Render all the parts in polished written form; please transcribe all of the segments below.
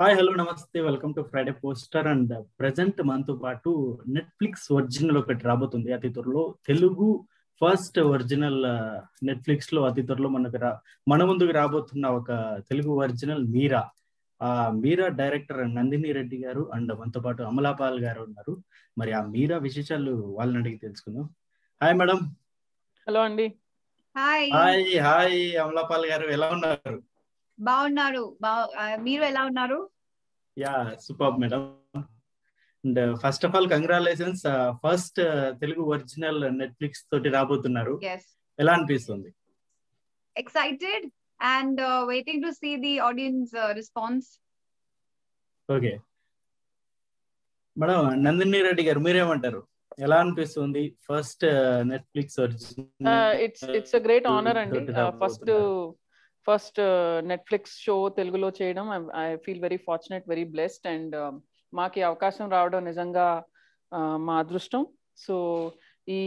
Hi hello నమస్తే welcome to Friday poster and present మనతో పాటు నెట్ఫ్లిక్స్ ఒరిజినల్ ఒకటి రాబోతుంది అతి త్వరలో. తెలుగు ఫస్ట్ ఒరిజినల్ నెట్ఫ్లిక్స్ లో అతి త్వరలో మన ముందుకు రాబోతున్న ఒక తెలుగు ఒరిజినల్ మీరా. ఆ మీరా డైరెక్టర్ నందిని రెడ్డి గారు అండ్ మనతో పాటు అమలాపాల్ గారు ఉన్నారు. మరి ఆ మీరా విశేషాలు వాళ్ళని అడిగి తెలుసుకుందాం. Hi madam. హలో అండి. హాయ్ హాయ్ హాయ్ అమలాపాల్ గారు, ఎలా ఉన్నారు? బాగున్నారు. మీరు ఎలా ఉన్నారు? Yeah super madam. And first of all congratulations, first Telugu original Netflix తోటి రాబోతున్నారు. ఎలా అనిపిస్తుంది? Excited and waiting to see the audience response. Okay madam, Nandini Reddy గారు మీరేమంటారు? ఎలా అనిపిస్తుంది first Netflix original? It's a great honour అండి. ఫస్ట్ నెట్ఫ్లిక్స్ షో తెలుగులో చేయడం. I feel very fortunate, very blessed. And మాకు అవకాశం రావడం నిజంగా మా అదృష్టం. సో ఈ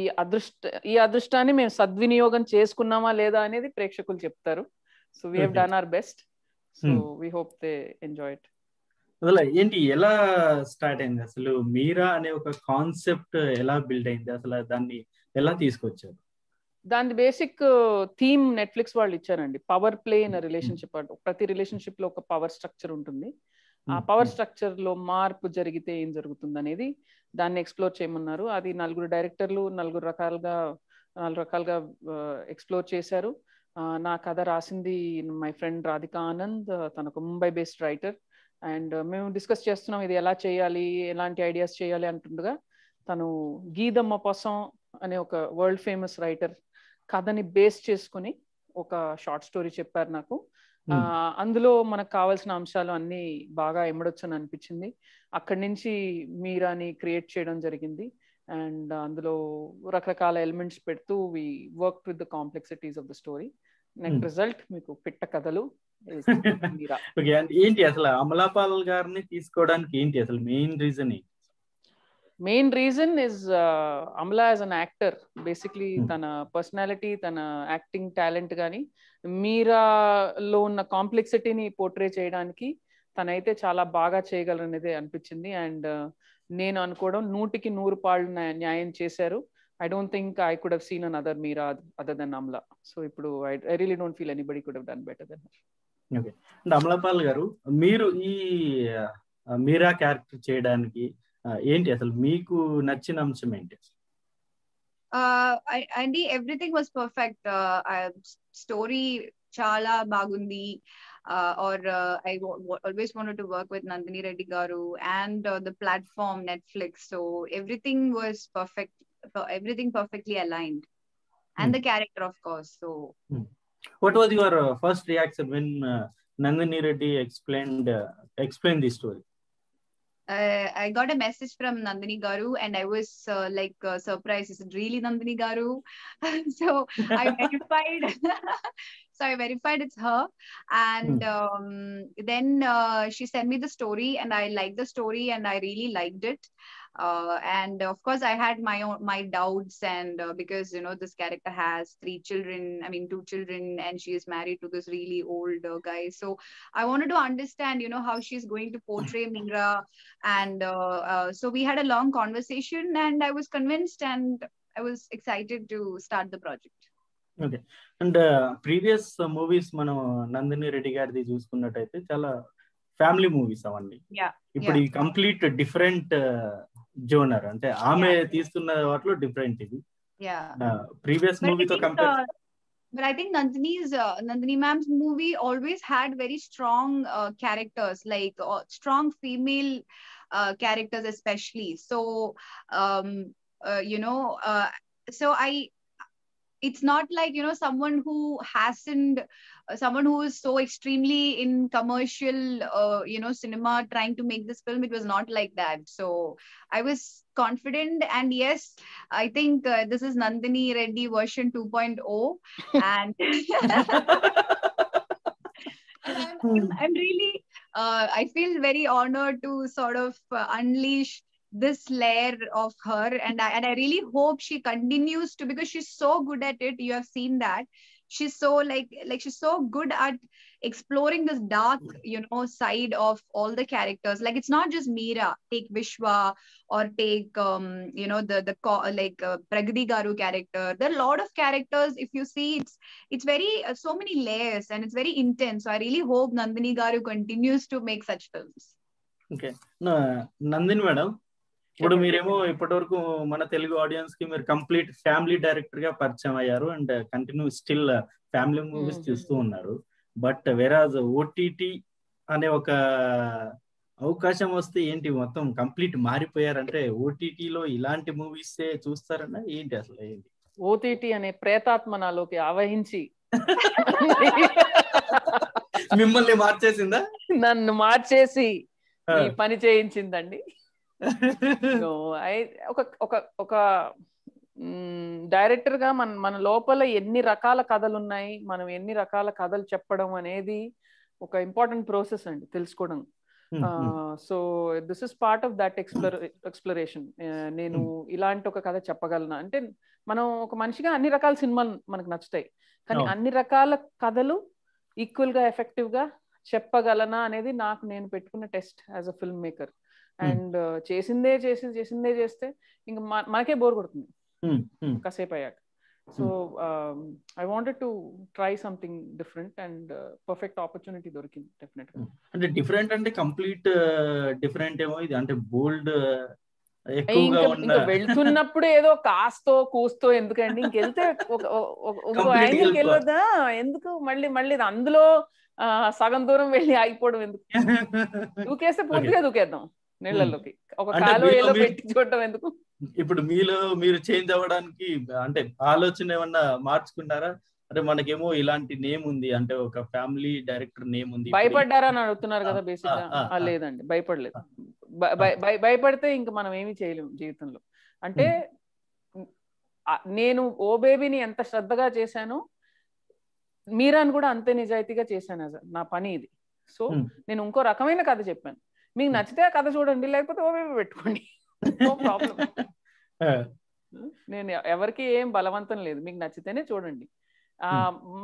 అదృష్టాన్ని మేము సద్వినియోగం చేసుకున్నామా లేదా అనేది ప్రేక్షకులు చెప్తారు. So we have done our best. So we hope they enjoy it. అసలు ఏంటి, ఎలా స్టార్ట్ అయింది? అసలు మీరా అనే ఒక కాన్సెప్ట్ ఎలా బిల్డ్ అయింది? అసలు దాన్ని ఎలా తీసుకొచ్చారు? దాని బేసిక్ థీమ్ నెట్ఫ్లిక్స్ వాళ్ళు ఇచ్చారండి. Power play in relationship. ప్రతి రిలేషన్షిప్ లో ఒక పవర్ స్ట్రక్చర్ ఉంటుంది. ఆ పవర్ స్ట్రక్చర్ లో మార్పు జరిగితే ఏం జరుగుతుంది అనేది దాన్ని ఎక్స్ప్లోర్ చేయమన్నారు. అది నలుగురు డైరెక్టర్లు నాలుగు రకాలుగా ఎక్స్ప్లోర్ చేశారు. నా కథ రాసింది మై ఫ్రెండ్ రాధికా ఆనంద్. తనకు ముంబై బేస్డ్ రైటర్. అండ్ మేము డిస్కస్ చేస్తున్నాం ఇది ఎలా చేయాలి, ఎలాంటి ఐడియాస్ చేయాలి అంటుండగా తను గీదమ్మ కోసం అనే ఒక వరల్డ్ ఫేమస్ రైటర్ కథని బేస్ చేసుకుని ఒక షార్ట్ స్టోరీ చెప్పారు నాకు. అందులో మనకు కావాల్సిన అంశాలు అన్ని బాగా ఎమ్మడొచ్చు అని అనిపించింది. అక్కడి నుంచి మీరాని క్రియేట్ చేయడం జరిగింది. అండ్ అందులో రకరకాల ఎలిమెంట్స్ పెడుతూ we work with the complexities of the story. Next result మీకు పిట్ట కథలు. ఏంటి అసలు అమలాపాల్ గారిని తీసుకోవడానికి ఏంటి అసలు main reason? Main reason is Amala as an actor. Basically తన పర్సనాలిటీ, తన యాక్టింగ్ టాలెంట్ కానీ మీరాలో ఉన్న కాంప్లెక్సిటీని పోర్ట్రే చేయడానికి తనైతే చాలా బాగా చేయగలరనేది అనిపించింది. అండ్ నేను అనుకోవడం 100% పాళ్ళు న్యాయం చేశారు. I don't think I could have seen another Meera other than Amla. So ఇప్పుడు I really don't feel anybody could have done better than her. Okay. And Amala Paul గారు, మీరు ఈ మీరా క్యారెక్టర్ చేయడానికి ఏంటి అసలు మీకు నచ్చిన అంశం ఏంటి? అండి ఎవ్రీథింగ్ వాస్ పర్ఫెక్ట్. స్టోరీ చాలా బాగుంది. Or I always wanted to work with Nandini Reddy garu and the platform Netflix. So everything was perfect. Everything perfectly aligned. And the character, of course. So what was your first reaction when Nandini Reddy explained the story? I got a message from Nandini garu and I was surprised. Is it really Nandini garu? So I verified. So I verified it's her. And then she sent me the story and I liked the story and I really liked it. And of course I had my doubts, and because this character has 2 children, and she is married to this really old guy. So I wanted to understand how she's going to portray Meera. And so we had a long conversation and I was convinced and I was excited to start the project. Okay. And previous movies మనం నందిని రెడ్డి గారిది చూసుకున్నట్టయితే చాలా family movies అవన్నీ. ఇప్పుడు ఈ complete different genre, అంటే ఆమె తీస్తున్న వాటిలో డిఫరెంట్ ఇది ప్రీవియస్ మూవీతో compare. But I think Nandini ma'am's movie always had very strong characters, like strong female characters especially. So so it's not like someone who hasn't someone who is so extremely in commercial cinema trying to make this film. It was not like that. So I was confident, and yes, I think this is Nandini Reddy version 2.0 and I'm really I feel very honored to sort of unleash this layer of her, and I really hope she continues to, because she's so good at it. You have seen that she's so she's so good at exploring this dark, side of all the characters. Like, it's not just Meera. Take Vishwa, or take Pragati Garu character. There are a lot of characters. If you see, it's very so many layers, and it's very intense. So I really hope Nandini Garu continues to make such films. Okay. Nandini madam, ఇప్పుడు మీరేమో ఇప్పటి వరకు మన Telugu audience కి మీరు complete family director గా పరిచయం అయ్యారు, and continue still family movies చూస్తూ ఉన్నారు. బట్ వెరాజ్ ఓటీటీ అనే ఒక అవకాశం వస్తే ఏంటి మొత్తం కంప్లీట్ మారిపోయారంటే, ఓటీటీలో ఇలాంటి మూవీస్ చూస్తారన్నా ఏంటి అసలు? ఏంటి ఓటీటీ అనే ప్రేతాత్మ నాలోకి ఆవహించి మిమ్మల్ని మార్చేసిందా? నన్ను మార్చేసి ఈ పని చేయించిందండి. ఒక డైరెక్టర్ గా మన లోపల ఎన్ని రకాల కథలు ఉన్నాయి, మనం ఎన్ని రకాల కథలు చెప్పడం అనేది ఒక ఇంపార్టెంట్ ప్రాసెస్ అండి, తెలుసుకోవడం. So this is part of that exploration. నేను ఇలాంటి ఒక కథ చెప్పగలను అంటే, మనం ఒక మనిషిగా అన్ని రకాల సినిమాలు మనకు నచ్చుతాయి, కానీ అన్ని రకాల కథలు ఈక్వల్ గా ఎఫెక్టివ్ గా చెప్పగలనా అనేది నాకు నేను పెట్టుకున్న test as a film maker. And చేసిందే చేస్తే ఇంకా మనకే బోర్ కొడుతుంది కాసేపు అయ్యాక. So I wanted to try something different, and perfect opportunity దొరికింది డెఫినెట్ గా. అంటే డిఫరెంట్ అంటే కంప్లీట్ డిఫరెంట్ ఏమో ఇది, అంటే బోల్డ్ ఇంకా వెళ్తున్నప్పుడు ఏదో కాస్తో కూస్తో ఎందుకండి, ఇంకెళ్తే ఒక యాంగిల్కి వెళ్ళొద్దా ఎందుకు, మళ్ళీ అందులో సగం దూరం వెళ్ళి ఆగిపోవడం ఎందుకు, దూకేస్తే పూర్తిగా దూకేద్దాం నీళ్ళలోకి, ఒక కాలు ఏలో పెట్టి చూడటం ఎందుకు. ఇప్పుడు మీరు చేంజ్ అవ్వడానికి అంటే ఆలోచన ఏమన్నా మార్చుకున్నారా? అంటే మనకేమో ఇలాంటి నేమ్ ఉంది, అంటే ఒక ఫ్యామిలీ డైరెక్టర్ నేమ్ ఉంది. భయపడ్డారా అని అడుగుతున్నారు కదా బేసిక్ గా. లేదండి, భయపడలేదు. భయపడితే ఇంకా మనం ఏమీ చేయలేము జీవితంలో. అంటే నేను ఓ బేబీని ఎంత శ్రద్ధగా చేశానో, మీరాని కూడా అంతే నిజాయితీగా చేశాను. నా పని ఇది. సో నేను ఇంకో రకమైన కథ చెప్పాను. మీకు నచ్చితే ఆ కథ చూడండి, లేకపోతే ఓ బేబీ పెట్టుకోండి, నో ప్రాబ్లం. నేను ఎవరికి ఏం బలవంతం లేదు, మీకు నచ్చితేనే చూడండి.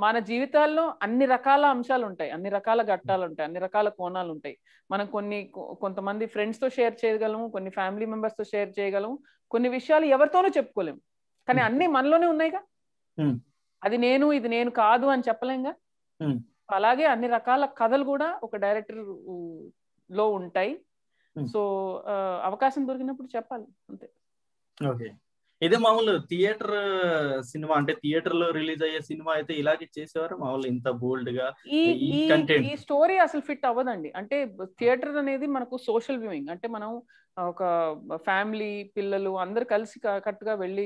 మన జీవితాల్లో అన్ని రకాల అంశాలు ఉంటాయి, అన్ని రకాల ఘట్టాలు ఉంటాయి, అన్ని రకాల కోణాలు ఉంటాయి. మనం కొంతమంది ఫ్రెండ్స్ తో షేర్ చేయగలము, కొన్ని ఫ్యామిలీ మెంబర్స్ తో షేర్ చేయగలము, కొన్ని విషయాలు ఎవరితోనూ చెప్పుకోలేము, కానీ అన్ని మనలోనే ఉన్నాయిగా. అది ఇది నేను కాదు అని చెప్పలేంగా. అలాగే అన్ని రకాల కథలు కూడా ఒక డైరెక్టర్ లో ఉంటాయి. సో అవకాశం దొరికినప్పుడు చెప్పాలి, అంతే. ఓకే. ఇదే మామూలు థియేటర్ సినిమా, అంటే థియేటర్ లో రిలీజ్ అయ్యే సినిమా అయితే ఇలాగే చేసేవారు మామూలు, ఇంత బోల్డ్ గా ఈ స్టోరీ అసలు ఫిట్ అవ్వదండి. అంటే థియేటర్ అనేది మనకు సోషల్ వ్యూయింగ్, అంటే మనం ఒక ఫ్యామిలీ పిల్లలు అందరు కలిసి కట్టుగా వెళ్ళి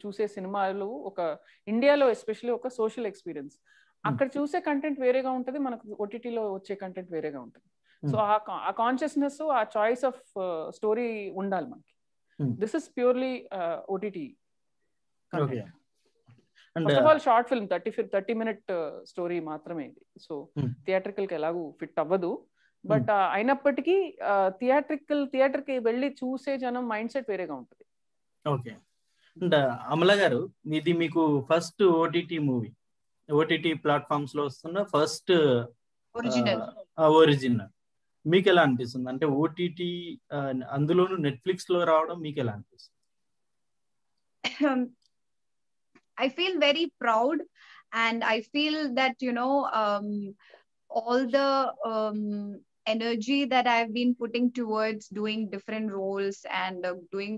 చూసే సినిమాలు ఒక ఇండియాలో ఎస్పెషల్లీ ఒక సోషల్ ఎక్స్పీరియన్స్. అక్కడ చూసే కంటెంట్ వేరేగా ఉంటుంది, మనకు ఓటీటీలో వచ్చే కంటెంట్ వేరేగా ఉంటుంది. సో ఆ కాన్షియస్నెస్, ఆ చాయిస్ ఆఫ్ స్టోరీ ఉండాలి మనకి. This is purely OTT. First of all short film 30-minute story మాత్రమే ఇది. సో థియేట్రికల్ కి ఎలాగూ ఫిట్ అవ్వదు. బట్ అయినప్పటికీ థియేటర్ కి వెళ్ళి చూసే జనం మైండ్ సెట్ వేరేగా ఉంటుంది. ఓకే. అండ్ అమల గారు, ఇది మీకు first OTT movie, OTT platforms లో వస్తున్న ఫస్ట్ ఒరిజినల్. మీకు ఎలా అనిపిస్తుంది? అంటే ఓటీటీ అందులోనూ నెట్ఫ్లిక్స్ లో రావడం మీకు ఎలా అనిపిస్తుంది? I feel very proud, and I feel that all the energy that I've been putting towards doing different roles and doing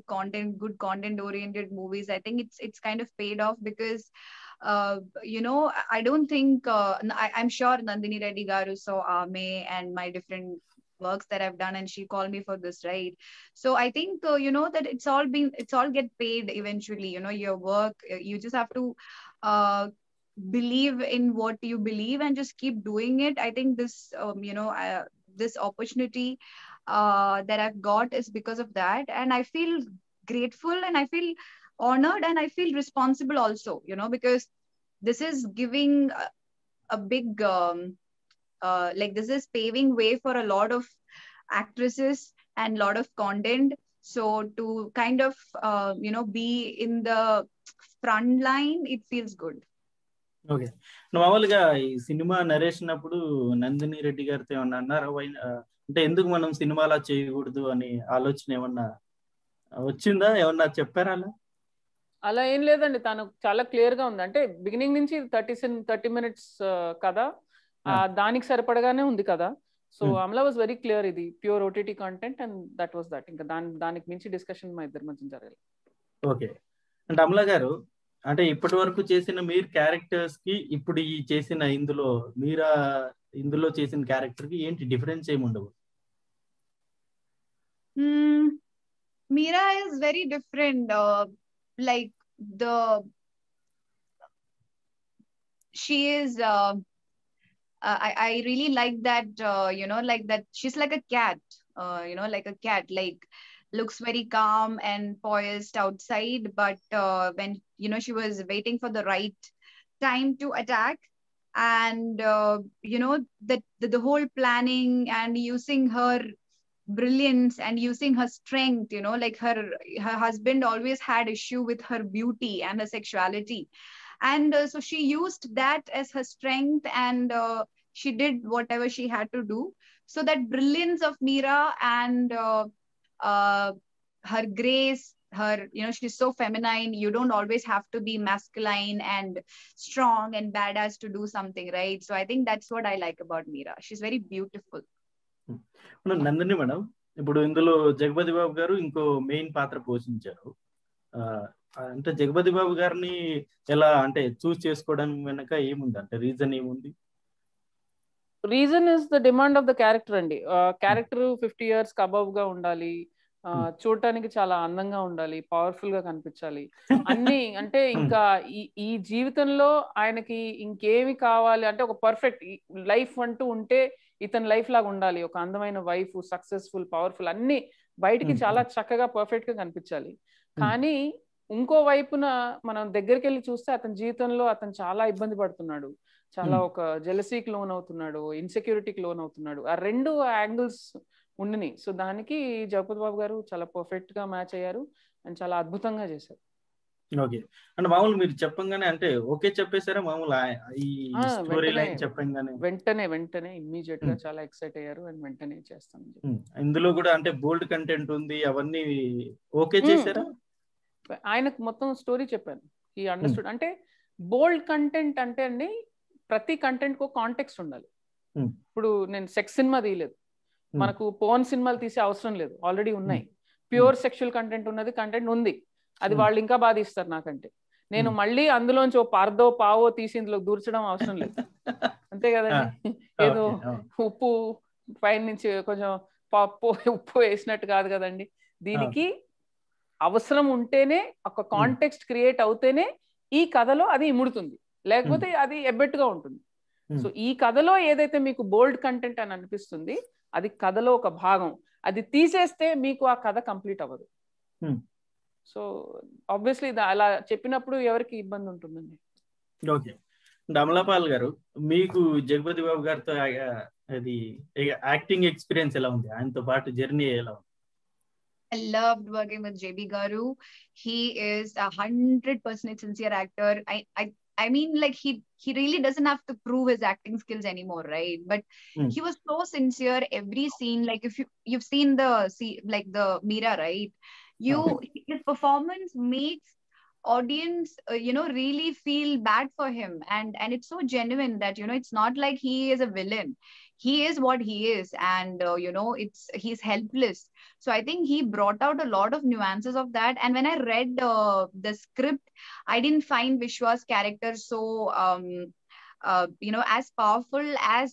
good content oriented movies, I think it's kind of paid off, because I don't think I'm sure Nandini Reddy garu saw Ame and my different works that I've done, and she called me for this, right? So I think that it's all get paid eventually. Your work, you just have to believe in what you believe and just keep doing it. I think this this opportunity that I've got is because of that, and I feel grateful, and I feel honored, and I feel responsible also, because this is giving a big this is paving way for a lot of actresses and lot of content. So to kind of be in the front line, it feels good. Okay. మామూలుగా ఈ cinema narration అప్పుడు నందిని రెడ్డి గారితో ఏమన్నా అన్నారా? అంటే ఎందుకు మనం సినిమాలా చేయకూడదు అని ఆలోచన ఏమన్నా వచ్చిందా? ఏమన్నా చెప్పారా అలా? అలా ఏం లేదండి, తను చాలా క్లియర్ గా ఉంది. అంటే బిగినింగ్ నుంచి 30 minutes కదా, దానికి సరిపడగానే ఉంది కదా. So Amala was very clear, ఇది pure OTT content and that was that. ఇంకా దానికి మించి డిస్కషన్ మా ఇద్దరి మధ్య జరగాలి. ఓకే. అంటే అమలా గారు, అంటే ఇప్పటి వరకు చేసిన మీరు క్యారెక్టర్స్ కి ఇప్పుడు ఈ చేసిన ఇందులో చేసిన క్యారెక్టర్ కి ఏంటి డిఫరెన్స్ ఏమి ఉండవు? Meera is very different. Like she is. I really like that. Like that. She's like a cat. Like a cat. Like looks very calm and poised outside, but when she was waiting for the right time to attack, and the whole planning and using her brilliance and using her strength, like her husband always had issue with her beauty and her sexuality, and so she used that as her strength, and she did whatever she had to do. So that brilliance of Meera and uh, her grace, her, she's so feminine. You don't always have to be masculine and strong and badass to do something, right? So I think that's what I like about Meera. She's very beautiful. Nandini madam, ఇప్పుడు ఇందులో జగపతి బాబు గారు ఇంకో main పాత్ర పోషించారు. అంటే జగపతి బాబు గారిని ఎలా అంటే చూస్ చేసుకోవడానికి వెనక ఏముంది, అంటే రీజన్ ఏముంది? Reason is the demand of the character అండి. క్యారెక్టర్ 50 years అబవ్ గా ఉండాలి, చూడటానికి చాలా అందంగా ఉండాలి, పవర్ఫుల్ గా కనిపించాలి, అన్ని. అంటే ఇంకా ఈ జీవితంలో ఆయనకి ఇంకేమి కావాలి అంటే ఒక పర్ఫెక్ట్ లైఫ్ అంటూ ఉంటే ఇతని లైఫ్ లాగా ఉండాలి. ఒక అందమైన వైఫ్, సక్సెస్ఫుల్, పవర్ఫుల్, అన్ని బయటికి చాలా చక్కగా పర్ఫెక్ట్ గా కనిపించాలి. కానీ ఇంకో వైపున మనం దగ్గరికి వెళ్ళి చూస్తే అతని జీవితంలో అతను చాలా ఇబ్బంది పడుతున్నాడు, చాలా ఒక జెలసీకి లోన్ అవుతున్నాడు, ఇన్సెక్యూరిటీకి లోన్ అవుతున్నాడు. ఆ రెండు యాంగిల్స్ ఉండిని. సో దానికి జగపతి బాబు గారు చాలా పర్ఫెక్ట్ గా మ్యాచ్ అయ్యారు అండ్ చాలా అద్భుతంగా చేశారు. ఓకే. అంటే మామూలు మీరు చెప్పంగానే అంటే ఓకే చెప్పేశారా? మామూలు ఈ స్టోరీ లైన్ చెప్పంగానే వెంటనే ఇమ్మీడియట్ గా చాలా ఎక్సైట్ అయ్యారు అండ్ వెంటనే చేస్తాను. ఇందులో కూడా అంటే బోల్డ్ కంటెంట్ ఉంది, అవన్నీ ఓకే చేశారా? ఆయనకు మొత్తం స్టోరీ చెప్పాను, ఈ అండర్స్టూడ్. అంటే బోల్డ్ కంటెంట్ అంటే అండి, ప్రతి కంటెంట్ కు కాంటెక్స్ట్ ఉండాలి. ఇప్పుడు నేను సెక్స్ సినిమా తీయలేదు, మనకు పోర్న్ సినిమాలు తీసే అవసరం లేదు, ఆల్రెడీ ఉన్నాయి. ప్యూర్ సెక్షువల్ కంటెంట్ కంటెంట్ ఉంది, అది వాళ్ళు ఇంకా బాగా తీస్తారు నాకంటే. నేను మళ్ళీ అందులోంచి ఓ పార్దో పావో తీసి ఇందులో దూర్చడం అవసరం లేదు, అంతే కదండి. ఏదో ఉప్పు పైన నుంచి కొంచెం ఉప్పు వేసినట్టు కాదు కదండి. దీనికి అవసరం ఉంటేనే, ఒక కాంటెక్స్ట్ క్రియేట్ అవుతేనే ఈ కథలో అది ఇముడుతుంది, లేకపోతే అది ఎబ్బెట్టుగా ఉంటుంది. సో ఈ కథలో ఏదైతే మీకు బోల్డ్ కంటెంట్ అని అనిపిస్తుంది అది కథలో ఒక భాగం, అది తీసేస్తే మీకు ఆ కథ కంప్లీట్ అవ్వదు. సో ఆబ్వియస్లీ అలా చెప్పినప్పుడు ఎవరికి ఇబ్బంది ఉంటుందండి. ఓకే. అమలాపాల్ గారు, మీకు జగపతి బాబు గారితో అది యాక్టింగ్ ఎక్స్పీరియన్స్ ఎలా ఉంది? ఆయనతో పాటు జర్నీ ఎలా ఉంది? I loved working with JB Garu. He is 100% sincere actor. I mean, like he really doesn't have to prove his acting skills anymore, right? But he was so sincere every scene. Like if you've seen like the Meera, right? His performance makes audience really feel bad for him, and it's so genuine that it's not like he is a villain. He is what he is, and he's helpless. So I think he brought out a lot of nuances of that. And when I read the script, I didn't find Vishwa's character so as powerful as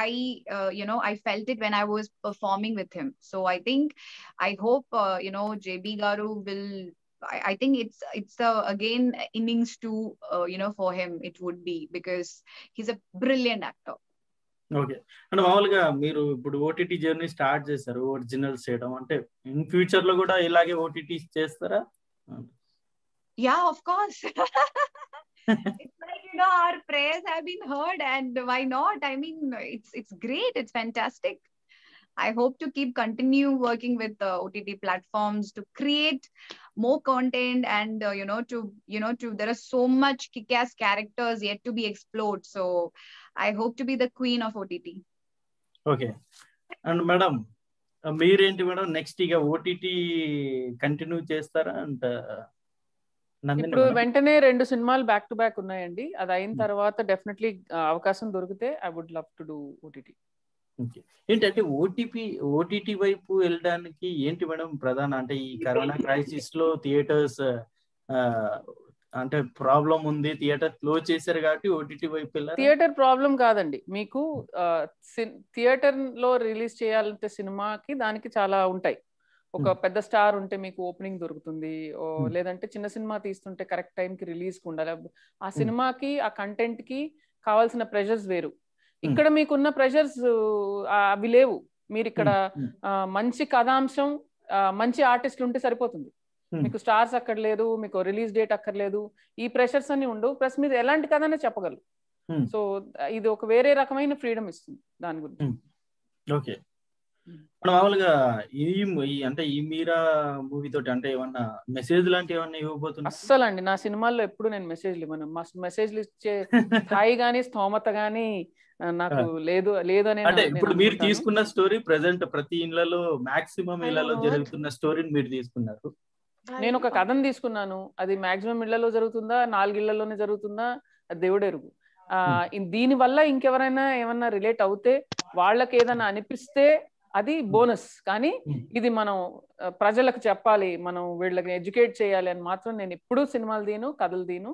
I felt it when I was performing with him. So I hope JB Garu will, I think it's again innings 2 for him it would be, because he's a brilliant actor. Okay. అంటే మామూలుగా మీరు ఇప్పుడు OTT journey start చేశారు, originals చేయడం, అంటే in future లో కూడా ఇలాగే ఓటీటీ చేస్తారా? Yeah, of course. It's like our prayers have been heard, and why not? I mean, it's great, it's fantastic. I hope to continue working with OTT platforms to create more content, and there are so much kick-ass characters yet to be explored. So I hope to be the queen of OTT. Okay. And madam, మీరేంటి madam next ఇక OTT continue చేస్తారా? And ఇప్పుడు వెంటనే 2 సినిమాలు back to back ఉన్నాయండి. అది అయిన తర్వాత డెఫినెట్లీ అవకాశం దొరికితే I would love to do OTT. ఏంటంటే ఓటీటీ వైపు వెళ్ళడానికి ఏంటి మేడం ప్రధాన, అంటే ఈ కరోనా క్రైసిస్ లో థియేటర్స్ అంటే ప్రాబ్లం ఉంది, థియేటర్ క్లోజ్ చేశారు కాబట్టి ఓటీటీ వైపు వెళ్ళారు. థియేటర్ ప్రాబ్లం కాదండి, మీకు థియేటర్ లో రిలీజ్ చేయాలంటే సినిమాకి దానికి చాలా ఉంటాయి. ఒక పెద్ద స్టార్ ఉంటే మీకు ఓపెనింగ్ దొరుకుతుంది, లేదంటే చిన్న సినిమా తీస్తుంటే కరెక్ట్ టైం కి రిలీజ్ కు ఉండాలి. ఆ సినిమాకి ఆ కంటెంట్ కి కావాల్సిన ప్రెషర్స్ వేరు. ఇక్కడ మీకున్న ప్రెషర్స్ అవి లేవు. మీరు ఇక్కడ మంచి కథాంశం, మంచి ఆర్టిస్టులు ఉంటే సరిపోతుంది. మీకు స్టార్స్ అక్కడ లేదు, మీకు రిలీజ్ డేట్ అక్కర్లేదు, ఈ ప్రెషర్స్ అన్ని ఉండవు. ప్లస్ మీరు ఎలాంటి కథనే చెప్పగలరు. సో ఇది ఒక వేరే రకమైన ఫ్రీడమ్ ఇస్తుంది దాని గురించి. ఓకే, మామూలుగా అంటే ఈ మీరా మూవీ తోటి అంటే ఏమన్నా మెసేజ్ లాంటి ఏమన్నా ఇవ్వబోతున్నా? అస్సలు అండి, నా సినిమాల్లో ఎప్పుడు నేను మెసేజ్లు ఇవ్వను. మెసేజ్లు ఇచ్చే స్థాయి గానీ స్తోమత గానీ నాకు లేదు అని. అంటే ఇప్పుడు మీరు తీసుకున్న స్టోరీ ప్రెసెంట్ ప్రతి ఇళ్లలో మాక్సిమం ఇళ్లలో జరుగుతున్న స్టోరీని మీరు తీసుకున్నారు. నేను ఒక కథను తీసుకున్నాను, అది మాక్సిమం ఇళ్లలో జరుగుతుందా 4 ఇళ్లలోనే జరుగుతుందా అది దేవుడెరుగు. దీని వల్ల ఇంకెవరైనా ఏమన్నా రిలేట్ అవుతే, వాళ్ళకి ఏదైనా అనిపిస్తే అది బోనస్. కానీ ఇది మనం ప్రజలకు చెప్పాలి, మనం వీళ్ళకి ఎడ్యుకేట్ చేయాలి అని మాత్రం నేను ఎప్పుడూ సినిమాలు తీను, కథలు తీను.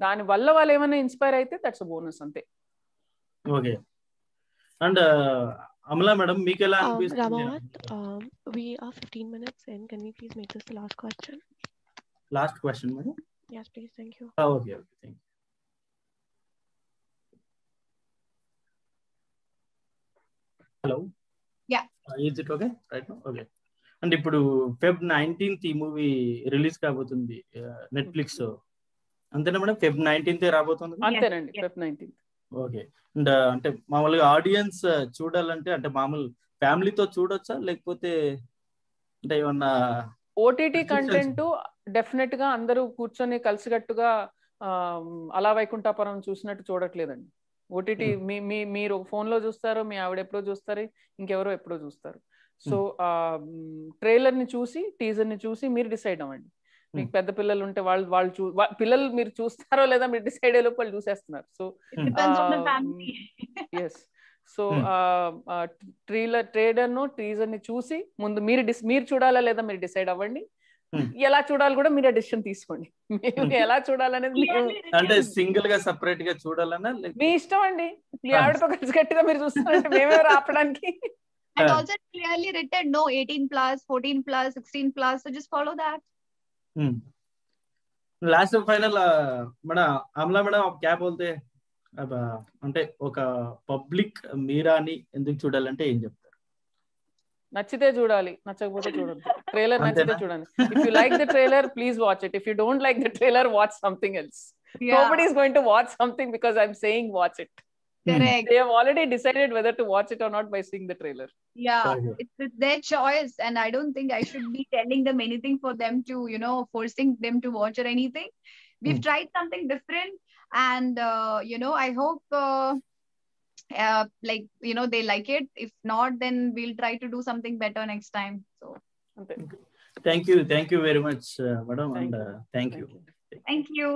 దాని వల్ల వాళ్ళు ఏమైనా ఇన్స్పైర్ అయితే దట్స్ అ బోనస్, అంతే. ఓకే. అండ్ అమలా మేడం, మీకు ఎలా అనిపిస్తుంది? Ramat, we are 15 minutes in. Can we please make this the last question? Last question, madam? Yes, please. Thank you. Okay, thank you. Hello? Yeah. Is it okay right now? Okay. And ఇప్పుడు Feb 19th ఈ movie release కాబోతుంది Netflix, అంతేనా madam? Feb 19th రాబోతుంది. అంతేనండి, Feb 19th. Okay. And అంటే మామూలుగా audience చూడాలంటే అంటే మామూలు ఫ్యామిలీతో చూడొచ్చా, లేకపోతే అంటే ఏమన్నా? ఓటీటీ కంటెంట్ డెఫినెట్ గా అందరూ కూర్చొని కలిసికట్టుగా అలా వైకుంఠాపురం చూసినట్టు చూడట్లేదండి. ఓటీటీ మీరు ఫోన్ లో చూస్తారు, మీ ఆవిడ ఎప్పుడో చూస్తారు, ఇంకెవరో ఎప్పుడో చూస్తారు. సో ట్రైలర్ ని చూసి, టీజర్ ని చూసి మీరు డిసైడ్ అవ్వండి. మీకు పెద్ద పిల్లలు ఉంటే వాళ్ళు పిల్లలు మీరు చూస్తారో లేదా మీరు డిసైడ్ అయ్యే లోపు వాళ్ళు చూసేస్తున్నారు. సో ఎస్, సో ట్రైలర్ ను టీజర్ ని చూసి ముందు మీరు చూడాలా లేదా మీరు డిసైడ్ అవ్వండి. ఎలా చూడాలి కూడా మీరే డిసిషన్ తీసుకోండి. ఎలా చూడాలనేది అంటే సింగిల్ గా సెపరేట్ గా చూడాలన్నా మీ ఇష్టం అండి. మీ ఆవిడతో కలిసి గట్టిగా మీరు చూస్తారంటే మేమే ఆపడానికి. And also clearly written no 18+, 14+, 16+, so just follow that. Last final madam Amala madam క్యా బోల్తే, అంటే ఒక పబ్లిక్ మీరాని ఎందుకు చూడాలంటే ఏం చెప్తారు? నచ్చితే చూడాలి, నచ్చకపోతే చూడొద్దు. ట్రైలర్ నచ్చితే చూడండి. If you like the trailer please watch it. If you don't like the trailer watch something else. Nobody is going to watch something because I'm saying watch it. Correct. They have already decided whether to watch it or not by seeing the trailer. Yeah, it's their choice, and I don't think I should be telling them anything for them to, forcing them to watch or anything. We've tried something different, and I hope they like it. If not, then we'll try to do something better next time. So thank you very much, madam, and thank you. Thank you.